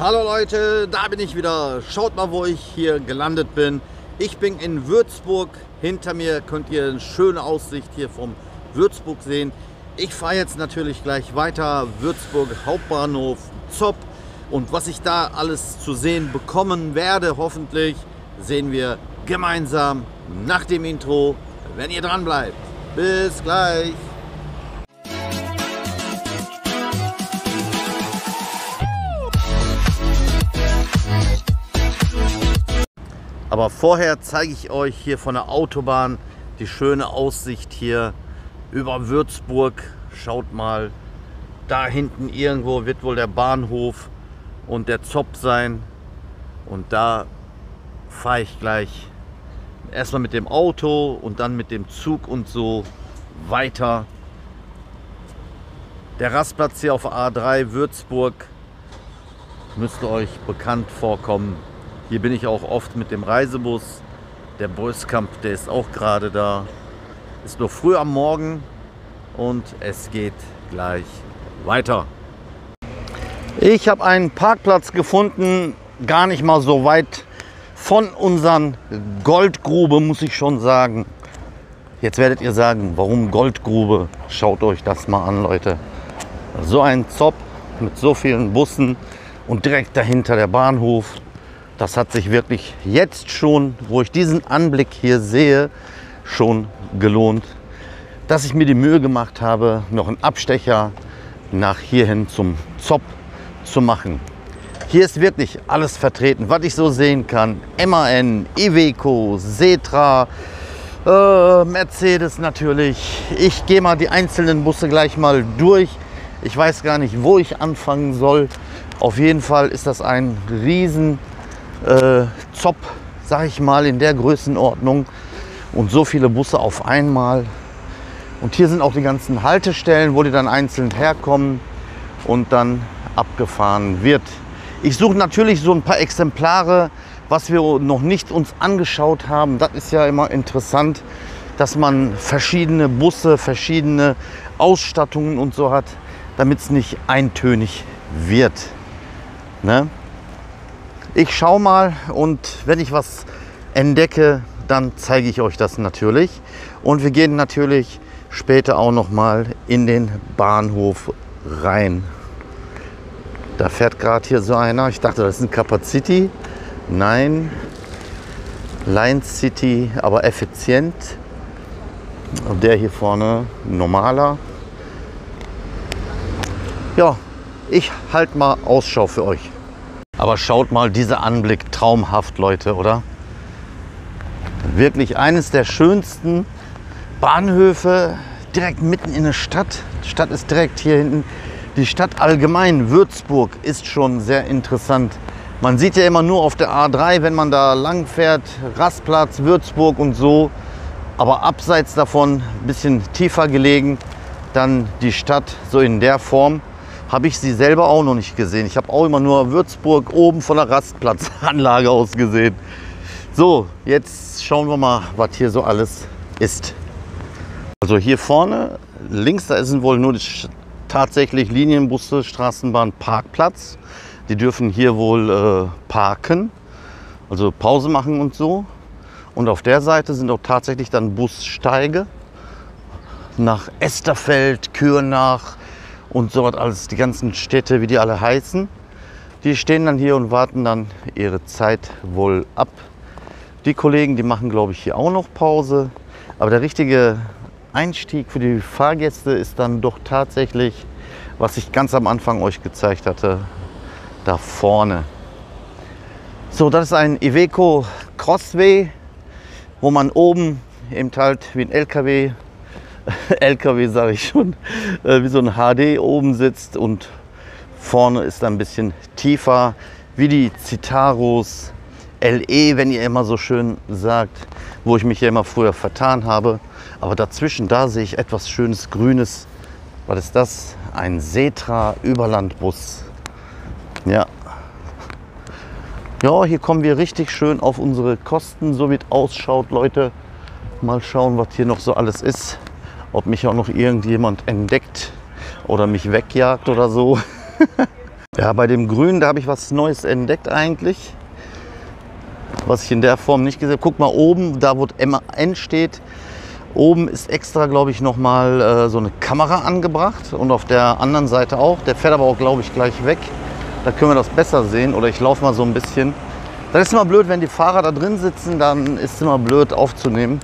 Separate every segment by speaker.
Speaker 1: Hallo Leute, da bin ich wieder. Schaut mal, wo ich hier gelandet bin. Ich bin in Würzburg. Hinter mir könnt ihr eine schöne Aussicht hier vom Würzburg sehen. Ich fahre jetzt natürlich gleich weiter. Würzburg Hauptbahnhof, Zopp. Und was ich da alles zu sehen bekommen werde, hoffentlich, sehen wir gemeinsam nach dem Intro, wenn ihr dran bleibt. Bis gleich. Aber vorher zeige ich euch hier von der Autobahn die schöne Aussicht hier über Würzburg. Schaut mal, da hinten irgendwo wird wohl der Bahnhof und der Zopp sein. Und da fahre ich gleich erstmal mit dem Auto und dann mit dem Zug und so weiter. Der Rastplatz hier auf A3 Würzburg müsste euch bekannt vorkommen. Hier bin ich auch oft mit dem Reisebus. Der Böskamp, der ist auch gerade da. Ist noch früh am Morgen und es geht gleich weiter. Ich habe einen Parkplatz gefunden, gar nicht mal so weit von unseren Goldgrube, muss ich schon sagen. Jetzt werdet ihr sagen, warum Goldgrube? Schaut euch das mal an, Leute. So ein Zopp mit so vielen Bussen und direkt dahinter der Bahnhof. Das hat sich wirklich jetzt schon, wo ich diesen Anblick hier sehe, schon gelohnt, dass ich mir die Mühe gemacht habe, noch einen Abstecher nach hierhin zum Zopp zu machen. Hier ist wirklich alles vertreten, was ich so sehen kann. MAN, Iveco, Setra, Mercedes natürlich. Ich gehe mal die einzelnen Busse gleich mal durch. Ich weiß gar nicht, wo ich anfangen soll. Auf jeden Fall ist das ein riesen Zopp, sag ich mal, in der Größenordnung und so viele Busse auf einmal. Und hier sind auch die ganzen Haltestellen, wo die dann einzeln herkommen und dann abgefahren wird. Ich suche natürlich so ein paar Exemplare, was wir noch nicht uns angeschaut haben. Das ist ja immer interessant, dass man verschiedene Busse, verschiedene Ausstattungen und so hat, damit es nicht eintönig wird. Ne? Ich schaue mal und wenn ich was entdecke, dann zeige ich euch das natürlich. Und wir gehen natürlich später auch noch mal in den Bahnhof rein. Da fährt gerade hier so einer. Ich dachte, das ist ein Capacity. Nein, Line City, aber effizient. Und der hier vorne normaler. Ja, ich halte mal Ausschau für euch. Aber schaut mal, dieser Anblick, traumhaft, Leute, oder? Wirklich eines der schönsten Bahnhöfe, direkt mitten in der Stadt. Die Stadt ist direkt hier hinten. Die Stadt allgemein, Würzburg, ist schon sehr interessant. Man sieht ja immer nur auf der A3, wenn man da lang fährt, Rastplatz, Würzburg und so. Aber abseits davon, ein bisschen tiefer gelegen, dann die Stadt so in der Form. Habe ich sie selber auch noch nicht gesehen. Ich habe auch immer nur Würzburg oben von der Rastplatzanlage aus gesehen. So, jetzt schauen wir mal, was hier so alles ist. Also hier vorne, links, da sind wohl nur tatsächlich Linienbusse, Straßenbahn, Parkplatz. Die dürfen hier wohl parken, also Pause machen und so. Und auf der Seite sind auch tatsächlich dann Bussteige nach Esterfeld, Kürnach und so was alles, die ganzen Städte, wie die alle heißen. Die stehen dann hier und warten dann ihre Zeit wohl ab. Die Kollegen, die machen, glaube ich, hier auch noch Pause. Aber der richtige Einstieg für die Fahrgäste ist dann doch tatsächlich, was ich ganz am Anfang euch gezeigt hatte, da vorne. So, das ist ein Iveco Crossway, wo man oben eben halt wie ein LKW sage ich schon, wie so ein HD oben sitzt und vorne ist ein bisschen tiefer, wie die Citaros LE, wenn ihr immer so schön sagt, wo ich mich ja immer früher vertan habe. Aber dazwischen, da sehe ich etwas Schönes, Grünes. Was ist das? Ein Setra Überlandbus. Ja. Ja, hier kommen wir richtig schön auf unsere Kosten, so wie es ausschaut, Leute. Mal schauen, was hier noch so alles ist. Ob mich auch noch irgendjemand entdeckt oder mich wegjagt oder so. Ja, bei dem Grün, da habe ich was Neues entdeckt eigentlich. Was ich in der Form nicht gesehen habe. Guck mal oben, da wo MAN steht. Oben ist extra, glaube ich, nochmal so eine Kamera angebracht. Und auf der anderen Seite auch. Der fährt aber auch, glaube ich, gleich weg. Da können wir das besser sehen. Oder ich laufe mal so ein bisschen. Das ist immer blöd, wenn die Fahrer da drin sitzen. Dann ist es immer blöd aufzunehmen.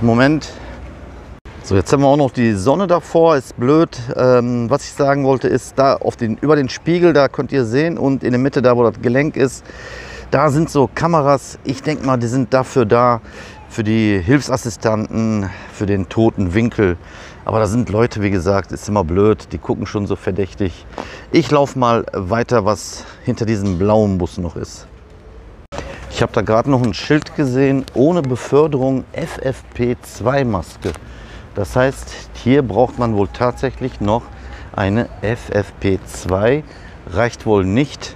Speaker 1: Moment. So, jetzt haben wir auch noch die Sonne davor, ist blöd. Was ich sagen wollte, ist da über den Spiegel, da könnt ihr sehen, und in der Mitte, da wo das Gelenk ist, da sind so Kameras. Ich denke mal, die sind dafür da, für die Hilfsassistenten, für den toten Winkel. Aber da sind Leute, wie gesagt, ist immer blöd, die gucken schon so verdächtig. Ich laufe mal weiter, was hinter diesem blauen Bus noch ist. Ich habe da gerade noch ein Schild gesehen, ohne Beförderung FFP2-Maske. Das heißt, hier braucht man wohl tatsächlich noch eine FFP2. Reicht wohl nicht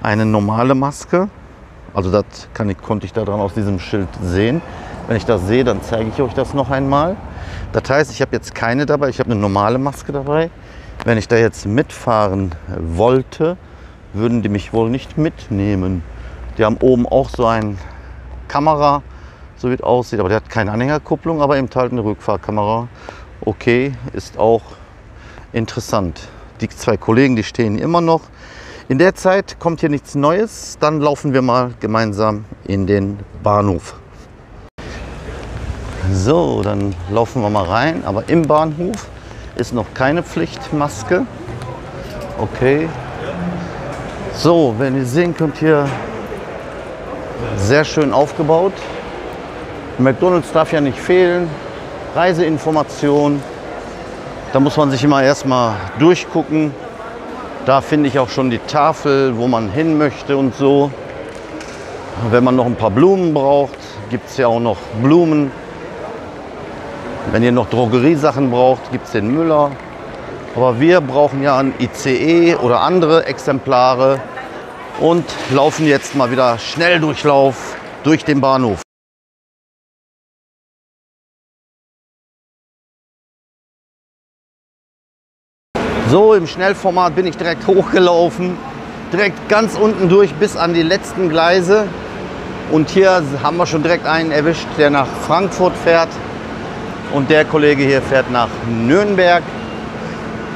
Speaker 1: eine normale Maske. Also das konnte ich daran aus diesem Schild sehen. Wenn ich das sehe, dann zeige ich euch das noch einmal. Das heißt, ich habe jetzt keine dabei, ich habe eine normale Maske dabei. Wenn ich da jetzt mitfahren wollte, würden die mich wohl nicht mitnehmen. Die haben oben auch so eine Kamera, so wie es aussieht, aber der hat keine Anhängerkupplung, aber eben halt eine Rückfahrkamera. Okay, ist auch interessant. Die zwei Kollegen, die stehen immer noch. In der Zeit kommt hier nichts Neues, dann laufen wir mal gemeinsam in den Bahnhof. So, dann laufen wir mal rein, aber im Bahnhof ist noch keine Pflichtmaske. Okay. So, wenn ihr sehen könnt, hier sehr schön aufgebaut. McDonald's darf ja nicht fehlen. Reiseinformation. Da muss man sich immer erstmal durchgucken. Da finde ich auch schon die Tafel, wo man hin möchte und so. Wenn man noch ein paar Blumen braucht, gibt es ja auch noch Blumen. Wenn ihr noch Drogeriesachen braucht, gibt es den Müller. Aber wir brauchen ja ein ICE oder andere Exemplare und laufen jetzt mal wieder Schnelldurchlauf durch den Bahnhof. So, im Schnellformat bin ich direkt hochgelaufen, direkt ganz unten durch bis an die letzten Gleise. Und hier haben wir schon direkt einen erwischt, der nach Frankfurt fährt. Und der Kollege hier fährt nach Nürnberg.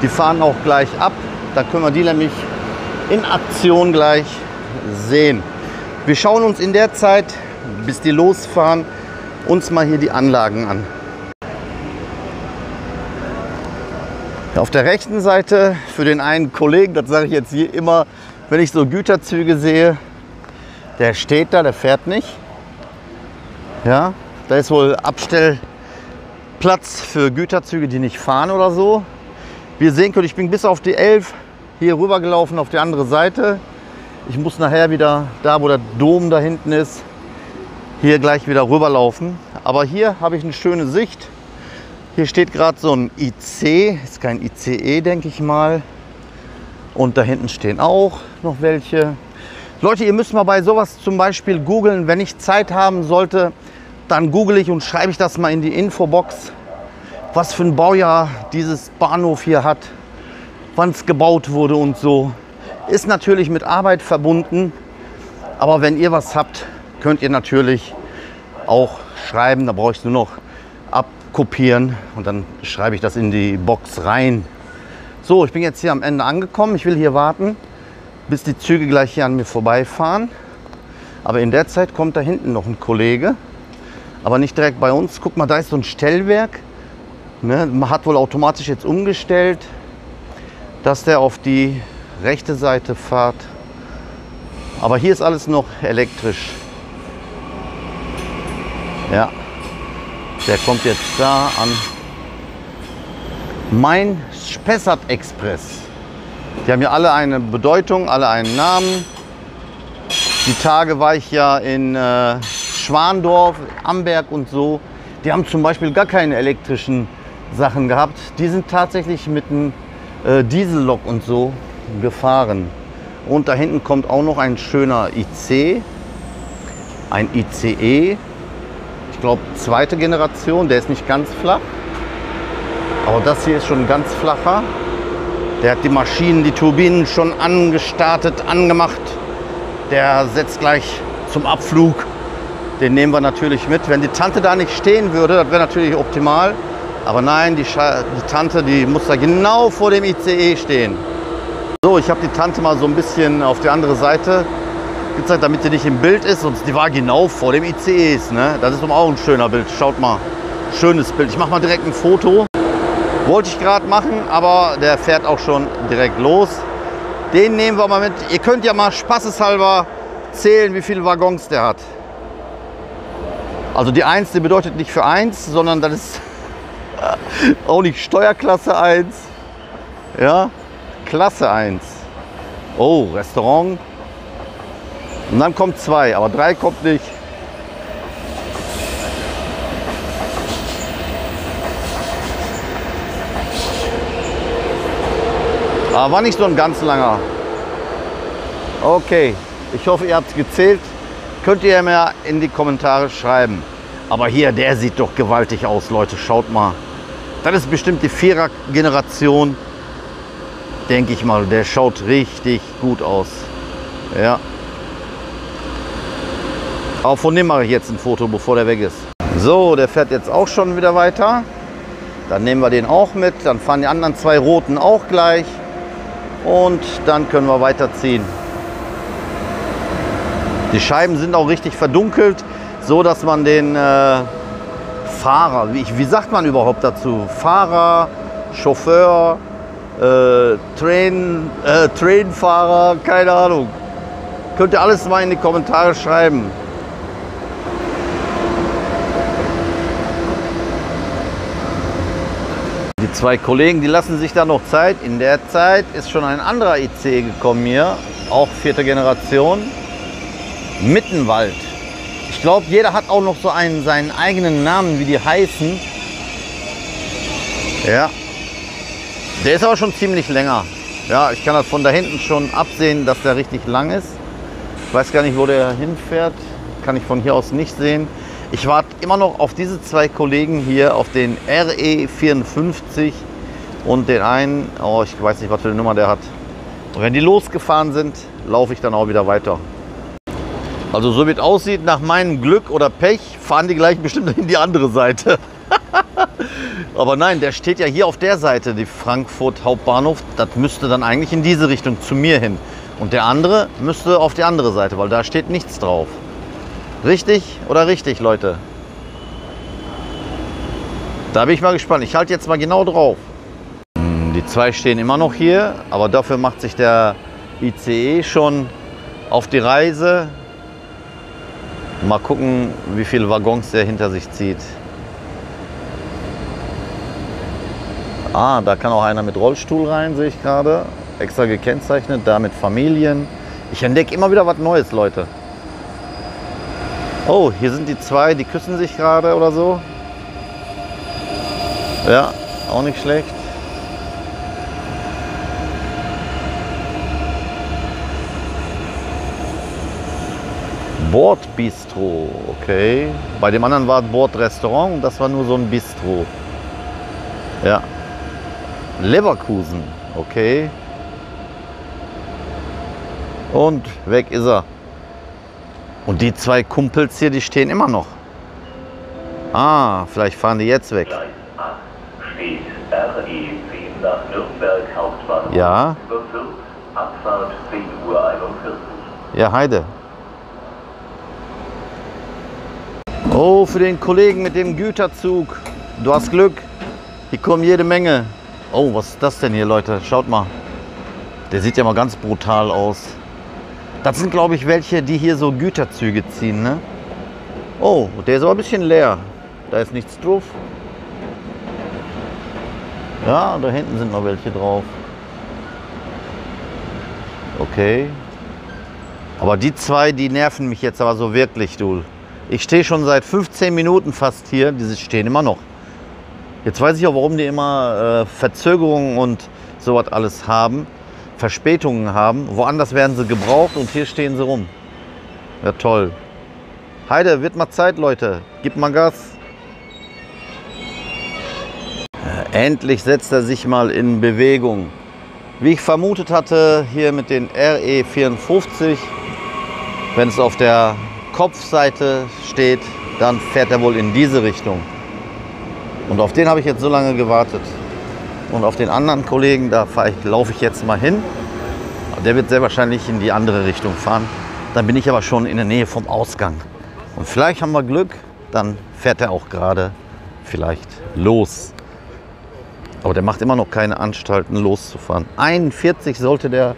Speaker 1: Die fahren auch gleich ab. Da können wir die nämlich in Aktion gleich sehen. Wir schauen uns in der Zeit, bis die losfahren, uns mal hier die Anlagen an. Auf der rechten Seite für den einen Kollegen, das sage ich jetzt hier immer, wenn ich so Güterzüge sehe, der steht da, der fährt nicht. Ja, da ist wohl Abstellplatz für Güterzüge, die nicht fahren oder so. Wie ihr sehen könnt, ich bin bis auf die 11 hier rüber gelaufen auf die andere Seite. Ich muss nachher wieder da, wo der Dom da hinten ist, hier gleich wieder rüberlaufen. Aber hier habe ich eine schöne Sicht. Hier steht gerade so ein IC, ist kein ICE, denke ich mal. Und da hinten stehen auch noch welche. Leute, ihr müsst mal bei sowas zum Beispiel googeln. Wenn ich Zeit haben sollte, dann google ich und schreibe ich das mal in die Infobox, was für ein Baujahr dieses Bahnhof hier hat, wann es gebaut wurde und so. Ist natürlich mit Arbeit verbunden, aber wenn ihr was habt, könnt ihr natürlich auch schreiben. Da brauche ich nur noch abkopieren und dann schreibe ich das in die Box rein. So, ich bin jetzt hier am Ende angekommen. Ich will hier warten, bis die Züge gleich hier an mir vorbeifahren. Aber in der Zeit kommt da hinten noch ein Kollege, aber nicht direkt bei uns. Guck mal, da ist so ein Stellwerk. Ne, man hat wohl automatisch jetzt umgestellt, dass der auf die rechte Seite fährt. Aber hier ist alles noch elektrisch. Ja, der kommt jetzt da an. Main Spessart Express. Die haben ja alle eine Bedeutung, alle einen Namen. Die Tage war ich ja in Schwandorf, Amberg und so. Die haben zum Beispiel gar keine elektrischen Sachen gehabt. Die sind tatsächlich mit einem Diesellok und so gefahren. Und da hinten kommt auch noch ein schöner IC, ein ICE. Ich glaube, zweite Generation, der ist nicht ganz flach. Aber das hier ist schon ein ganz flacher. Der hat die Maschinen, die Turbinen schon angestartet, angemacht. Der setzt gleich zum Abflug. Den nehmen wir natürlich mit. Wenn die Tante da nicht stehen würde, das wäre natürlich optimal. Aber nein, die Tante, die muss da genau vor dem ICE stehen. So, ich habe die Tante mal so ein bisschen auf die andere Seite gezeigt, damit sie nicht im Bild ist. Und die war genau vor dem ICE. Ne? Das ist auch ein schöner Bild. Schaut mal, schönes Bild. Ich mache mal direkt ein Foto. Wollte ich gerade machen, aber der fährt auch schon direkt los. Den nehmen wir mal mit. Ihr könnt ja mal spaßeshalber zählen, wie viele Waggons der hat. Also die 1, die bedeutet nicht für 1, sondern das ist auch nicht Steuerklasse 1. Ja, Klasse 1. Oh, Restaurant. Und dann kommt 2, aber 3 kommt nicht. Aber war nicht so ein ganz langer. Okay, ich hoffe, ihr habt es gezählt. Könnt ihr mir in die Kommentare schreiben. Aber hier, der sieht doch gewaltig aus, Leute. Schaut mal. Das ist bestimmt die 4er-Generation. Denke ich mal. Der schaut richtig gut aus. Ja. Aber von dem mache ich jetzt ein Foto, bevor der weg ist. So, der fährt jetzt auch schon wieder weiter. Dann nehmen wir den auch mit. Dann fahren die anderen 2 roten auch gleich. Und dann können wir weiterziehen. Die Scheiben sind auch richtig verdunkelt, so dass man den Fahrer, wie sagt man überhaupt dazu? Fahrer, Chauffeur, Trainfahrer, keine Ahnung. Könnt ihr alles mal in die Kommentare schreiben. Die 2 Kollegen, die lassen sich da noch Zeit. In der Zeit ist schon ein anderer IC gekommen hier, auch 4. Generation. Mittenwald. Ich glaube, jeder hat auch noch so seinen eigenen Namen, wie die heißen. Ja. Der ist aber schon ziemlich länger. Ja, ich kann das von da hinten schon absehen, dass der richtig lang ist. Ich weiß gar nicht, wo der hinfährt. Kann ich von hier aus nicht sehen. Ich warte immer noch auf diese 2 Kollegen hier, auf den RE54 und den einen, oh, ich weiß nicht, was für eine Nummer der hat. Und wenn die losgefahren sind, laufe ich dann auch wieder weiter. Also so wie es aussieht, nach meinem Glück oder Pech, fahren die gleich bestimmt in die andere Seite. Aber nein, der steht ja hier auf der Seite, die Frankfurt Hauptbahnhof. Das müsste dann eigentlich in diese Richtung zu mir hin. Und der andere müsste auf die andere Seite, weil da steht nichts drauf. Richtig oder richtig, Leute? Da bin ich mal gespannt. Ich halte jetzt mal genau drauf. Die 2 stehen immer noch hier, aber dafür macht sich der ICE schon auf die Reise. Mal gucken, wie viele Waggons der hinter sich zieht. Ah, da kann auch einer mit Rollstuhl rein, sehe ich gerade. Extra gekennzeichnet, da mit Familien. Ich entdecke immer wieder was Neues, Leute. Oh, hier sind die 2, die küssen sich gerade oder so. Ja, auch nicht schlecht. Bordbistro, okay. Bei dem anderen war Bordrestaurant und das war nur so ein Bistro. Ja. Leverkusen, okay. Und weg ist er. Und die 2 Kumpels hier, die stehen immer noch. Ah, vielleicht fahren die jetzt weg.
Speaker 2: Gleis 8 steht RE10 nach Nürnberg Hauptbahnhof.
Speaker 1: Ja.
Speaker 2: Überführt, Abfahrt 10:41 Uhr.
Speaker 1: Ja, Heide. Oh, für den Kollegen mit dem Güterzug. Du hast Glück. Hier kommen jede Menge. Oh, was ist das denn hier, Leute? Schaut mal. Der sieht ja mal ganz brutal aus. Das sind, glaube ich, welche, die hier so Güterzüge ziehen, ne? Oh, der ist aber ein bisschen leer. Da ist nichts drauf. Ja, da hinten sind noch welche drauf. Okay. Aber die 2, die nerven mich jetzt aber so wirklich, du. Ich stehe schon seit 15 Minuten fast hier. Die stehen immer noch. Jetzt weiß ich auch, warum die immer Verzögerungen und sowas alles haben. Verspätungen haben. Woanders werden sie gebraucht und hier stehen sie rum. Ja, toll. Heide, wird mal Zeit, Leute. Gib mal Gas. Endlich setzt er sich mal in Bewegung. Wie ich vermutet hatte, hier mit den RE54, wenn es auf der Kopfseite steht, dann fährt er wohl in diese Richtung. Und auf den habe ich jetzt so lange gewartet. Und auf den anderen Kollegen, da laufe ich jetzt mal hin. Der wird sehr wahrscheinlich in die andere Richtung fahren. Dann bin ich aber schon in der Nähe vom Ausgang. Und vielleicht haben wir Glück, dann fährt er auch gerade vielleicht los. Aber der macht immer noch keine Anstalten, loszufahren. 41 sollte der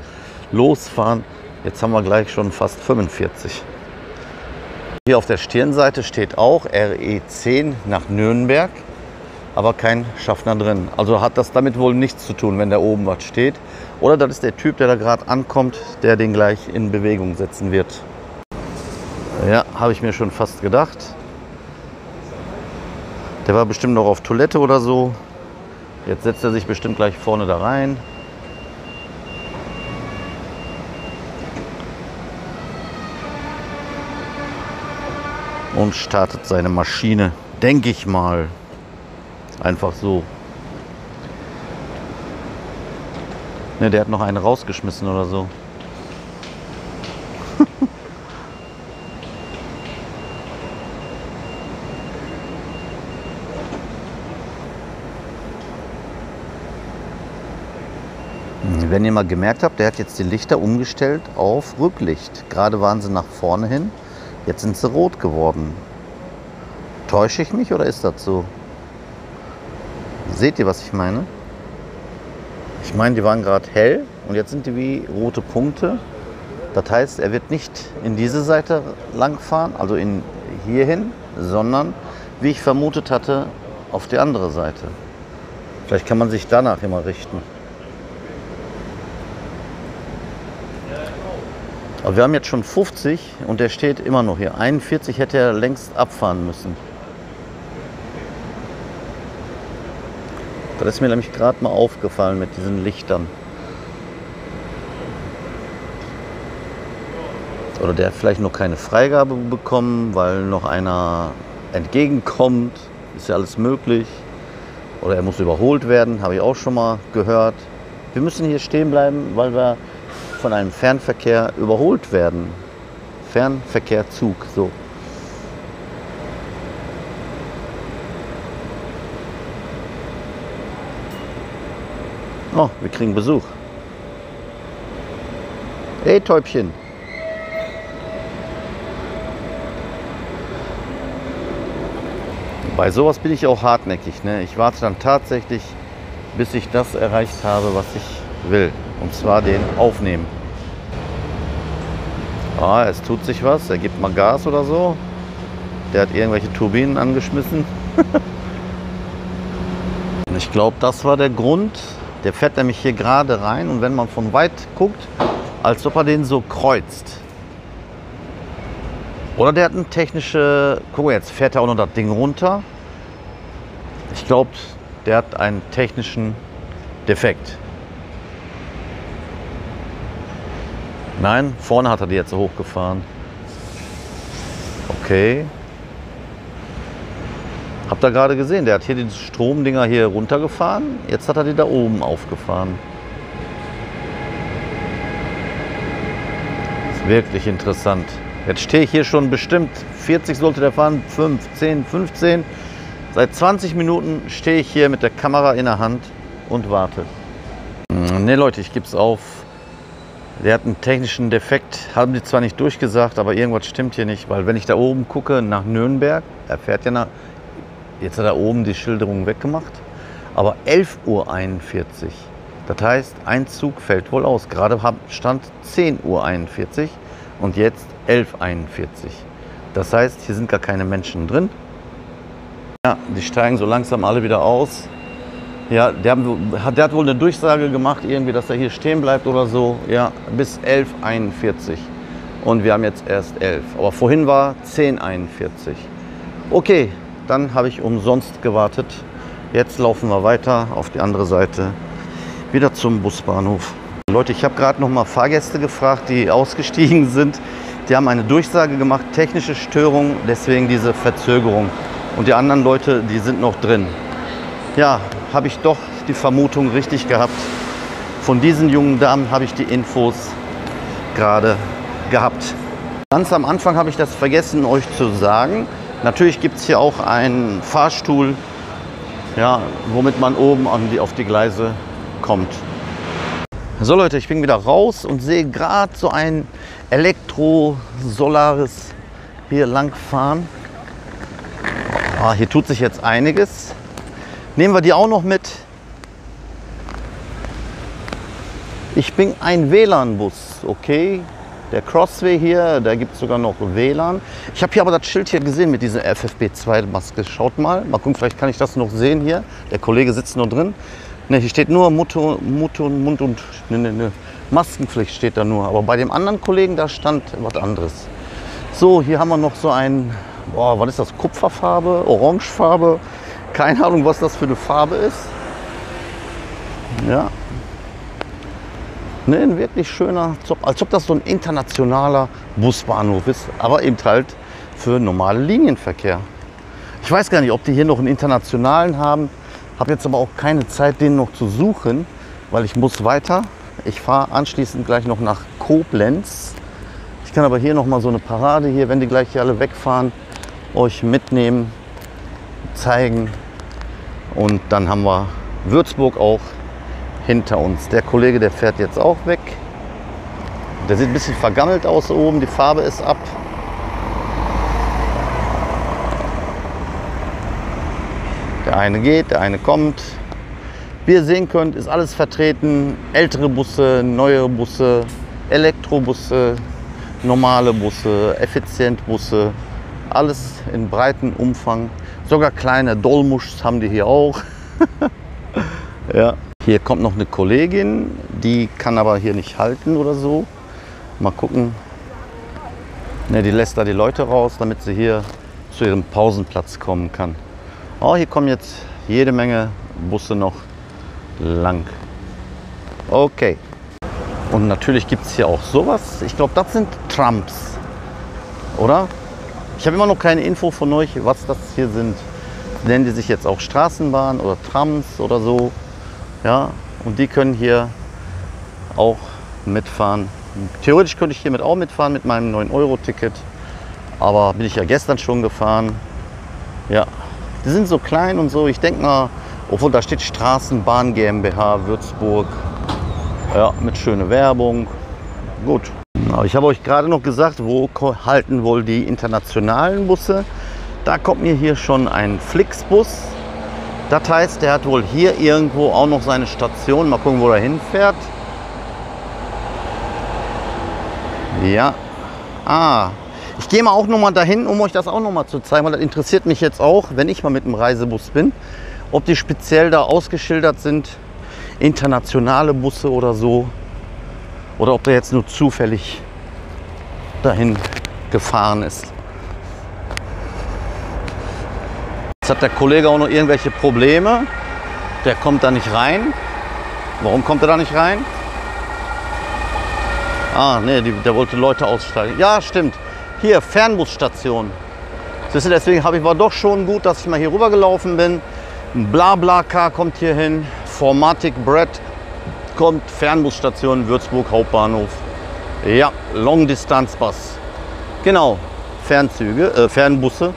Speaker 1: losfahren. Jetzt haben wir gleich schon fast 45. Hier auf der Stirnseite steht auch RE10 nach Nürnberg, aber kein Schaffner drin. Also hat das damit wohl nichts zu tun, wenn da oben was steht. Oder das ist der Typ, der da gerade ankommt, der den gleich in Bewegung setzen wird. Ja, habe ich mir schon fast gedacht. Der war bestimmt noch auf Toilette oder so. Jetzt setzt er sich bestimmt gleich vorne da rein. Und startet seine Maschine, denke ich mal. Einfach so. Ne, der hat noch einen rausgeschmissen oder so. Wenn ihr mal gemerkt habt, der hat jetzt die Lichter umgestellt auf Rücklicht. Gerade waren sie nach vorne hin, jetzt sind sie rot geworden. Täusche ich mich oder ist das so? Seht ihr, was ich meine? Ich meine, die waren gerade hell und jetzt sind die wie rote Punkte. Das heißt, er wird nicht in diese Seite lang fahren, also hierhin, sondern, wie ich vermutet hatte, auf die andere Seite. Vielleicht kann man sich danach immer richten. Aber wir haben jetzt schon 50 und der steht immer noch hier. 41 hätte er längst abfahren müssen. Das ist mir nämlich gerade mal aufgefallen mit diesen Lichtern. Oder der hat vielleicht noch keine Freigabe bekommen, weil noch einer entgegenkommt. Ist ja alles möglich. Oder er muss überholt werden, habe ich auch schon mal gehört. Wir müssen hier stehen bleiben, weil wir von einem Fernverkehr überholt werden. Fernverkehrzug, so. Oh, wir kriegen Besuch. Hey, Täubchen. Bei sowas bin ich auch hartnäckig, ne? Ich warte dann tatsächlich, bis ich das erreicht habe, was ich will. Und zwar den aufnehmen. Ah, es tut sich was. Er gibt mal Gas oder so. Der hat irgendwelche Turbinen angeschmissen. Und ich glaube, das war der Grund. Der fährt nämlich hier gerade rein. Und wenn man von weit guckt, als ob er den so kreuzt. Oder der hat eine technische... Guck mal, jetzt fährt er auch noch das Ding runter. Ich glaube, der hat einen technischen Defekt. Nein, vorne hat er die jetzt so hochgefahren. Okay. Habt ihr gerade gesehen, der hat hier die Stromdinger hier runtergefahren. Jetzt hat er die da oben aufgefahren. Das ist wirklich interessant. Jetzt stehe ich hier schon bestimmt, 40 sollte der fahren, 5, 10, 15. Seit 20 Minuten stehe ich hier mit der Kamera in der Hand und warte. Ne Leute, ich gebe es auf. Der hat einen technischen Defekt, haben die zwar nicht durchgesagt, aber irgendwas stimmt hier nicht. Weil wenn ich da oben gucke nach Nürnberg, er fährt ja nach, jetzt hat er oben die Schilderung weggemacht, aber 11:41 Uhr. Das heißt, ein Zug fällt wohl aus. Gerade stand 10:41 Uhr und jetzt 11:41 Uhr. Das heißt, hier sind gar keine Menschen drin. Ja, die steigen so langsam alle wieder aus. Ja, der hat wohl eine Durchsage gemacht, irgendwie, dass er hier stehen bleibt oder so. Ja, bis 11:41 Uhr. Und wir haben jetzt erst 11. Aber vorhin war 10:41 Uhr. Okay, dann habe ich umsonst gewartet. Jetzt laufen wir weiter auf die andere Seite. Wieder zum Busbahnhof. Leute, ich habe gerade noch mal Fahrgäste gefragt, die ausgestiegen sind. Die haben eine Durchsage gemacht, technische Störung, deswegen diese Verzögerung. Und die anderen Leute, die sind noch drin. Ja, habe ich doch die Vermutung richtig gehabt. Von diesen jungen Damen habe ich die Infos gerade gehabt. Ganz am Anfang habe ich das vergessen, euch zu sagen. Natürlich gibt es hier auch einen Fahrstuhl, ja, womit man oben auf die Gleise kommt. So Leute, ich bin wieder raus und sehe gerade so ein Elektro-Solaris hier lang fahren. Ah, hier tut sich jetzt einiges. Nehmen wir die auch noch mit. Ich bin ein WLAN-Bus, okay. Der Crossway hier, da gibt es sogar noch WLAN. Ich habe hier aber das Schild hier gesehen mit dieser FFP2-Maske. Schaut mal gucken, vielleicht kann ich das noch sehen hier. Der Kollege sitzt noch drin. Ne, hier steht nur Mund und Maskenpflicht steht da nur. Aber bei dem anderen Kollegen, da stand was anderes. So, hier haben wir noch so ein, boah, was ist das? Kupferfarbe, Orangefarbe. Keine Ahnung, was das für eine Farbe ist. Ja. Ne, ein wirklich schöner, als ob das so ein internationaler Busbahnhof ist, aber eben halt für normale Linienverkehr. Ich weiß gar nicht, ob die hier noch einen internationalen haben. Habe jetzt aber auch keine Zeit, den noch zu suchen, weil ich muss weiter. Ich fahre anschließend gleich noch nach Koblenz. Ich kann aber hier noch mal so eine Parade hier, wenn die gleich hier alle wegfahren, euch mitnehmen, zeigen. Und dann haben wir Würzburg auch hinter uns. Der Kollege, der fährt jetzt auch weg. Der sieht ein bisschen vergammelt aus oben, die Farbe ist ab. Der eine geht, der eine kommt. Wie ihr sehen könnt, ist alles vertreten. Ältere Busse, neue Busse, Elektrobusse, normale Busse, Effizientbusse. Alles in breitem Umfang. Sogar kleine Dolmuschs haben die hier auch. Ja. Hier kommt noch eine Kollegin, die kann aber hier nicht halten oder so. Mal gucken. Ne, die lässt da die Leute raus, damit sie hier zu ihrem Pausenplatz kommen kann. Oh, hier kommen jetzt jede Menge Busse noch lang. Okay. Und natürlich gibt es hier auch sowas. Ich glaube, das sind Trams. Oder? Ich habe immer noch keine Info von euch, was das hier sind. Nennen die sich jetzt auch Straßenbahn oder Trams oder so. Ja, und die können hier auch mitfahren. Theoretisch könnte ich hiermit auch mitfahren mit meinem 9-Euro-Ticket. Aber bin ich ja gestern schon gefahren. Ja, die sind so klein und so. Ich denke mal, obwohl da steht Straßenbahn GmbH Würzburg. Ja, mit schöner Werbung. Gut. Aber ich habe euch gerade noch gesagt, wo halten wohl die internationalen Busse. Da kommt mir hier schon ein Flixbus. Das heißt, der hat wohl hier irgendwo auch noch seine Station. Mal gucken, wo er hinfährt. Ja. Ah. Ich gehe mal auch noch mal dahin, um euch das auch noch mal zu zeigen, weil das interessiert mich jetzt auch, wenn ich mal mit dem Reisebus bin, ob die speziell da ausgeschildert sind, internationale Busse oder so, oder ob der jetzt nur zufällig dahin gefahren ist. Jetzt hat der Kollege auch noch irgendwelche Probleme. Der kommt da nicht rein. Warum kommt er da nicht rein? Ah, ne, der wollte Leute aussteigen. Ja, stimmt. Hier, Fernbusstation. Siehst du, deswegen war doch schon gut, dass ich mal hier rüber gelaufen bin. Ein BlaBlaCar kommt hier hin. Formatic Bread kommt. Fernbusstation Würzburg Hauptbahnhof. Ja, Long-Distanz-Bus. Genau, Fernzüge, Fernbusse.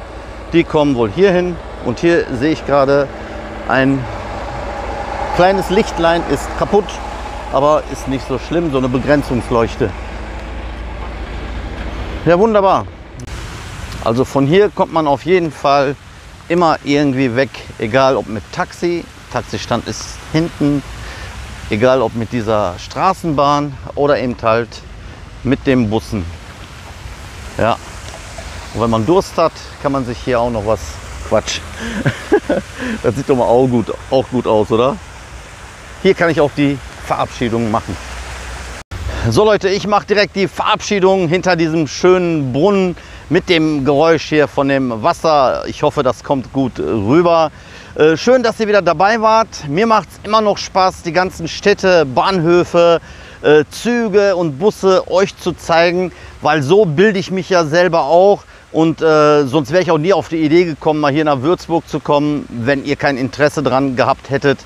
Speaker 1: Die kommen wohl hier hin. Und hier sehe ich gerade, ein kleines Lichtlein ist kaputt, aber ist nicht so schlimm, so eine Begrenzungsleuchte. Ja, wunderbar. Also von hier kommt man auf jeden Fall immer irgendwie weg, egal ob mit Taxi, Taxistand ist hinten, egal ob mit dieser Straßenbahn oder eben halt mit den Bussen. Ja. Und wenn man Durst hat, kann man sich hier auch noch was... Quatsch. Das sieht doch mal auch gut aus, oder? Hier kann ich auch die Verabschiedung machen. So Leute, ich mache direkt die Verabschiedung hinter diesem schönen Brunnen mit dem Geräusch hier von dem Wasser. Ich hoffe, das kommt gut rüber. Schön, dass ihr wieder dabei wart. Mir macht es immer noch Spaß, die ganzen Städte, Bahnhöfe, Züge und Busse euch zu zeigen, weil so bilde ich mich ja selber auch. Und sonst wäre ich auch nie auf die Idee gekommen, mal hier nach Würzburg zu kommen, wenn ihr kein Interesse daran gehabt hättet,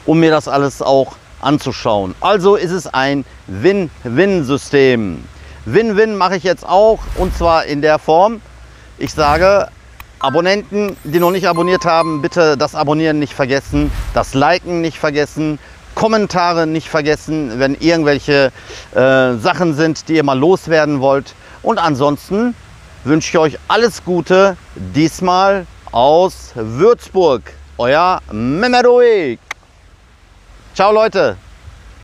Speaker 1: um mir das alles auch anzuschauen. Also ist es ein Win-Win-System. Win-Win mache ich jetzt auch, und zwar in der Form, ich sage, Abonnenten, die noch nicht abonniert haben, bitte das Abonnieren nicht vergessen, das Liken nicht vergessen, Kommentare nicht vergessen, wenn irgendwelche Sachen sind, die ihr mal loswerden wollt. Und ansonsten wünsche ich euch alles Gute, diesmal aus Würzburg. Euer Mehmet Oğuz. Ciao Leute.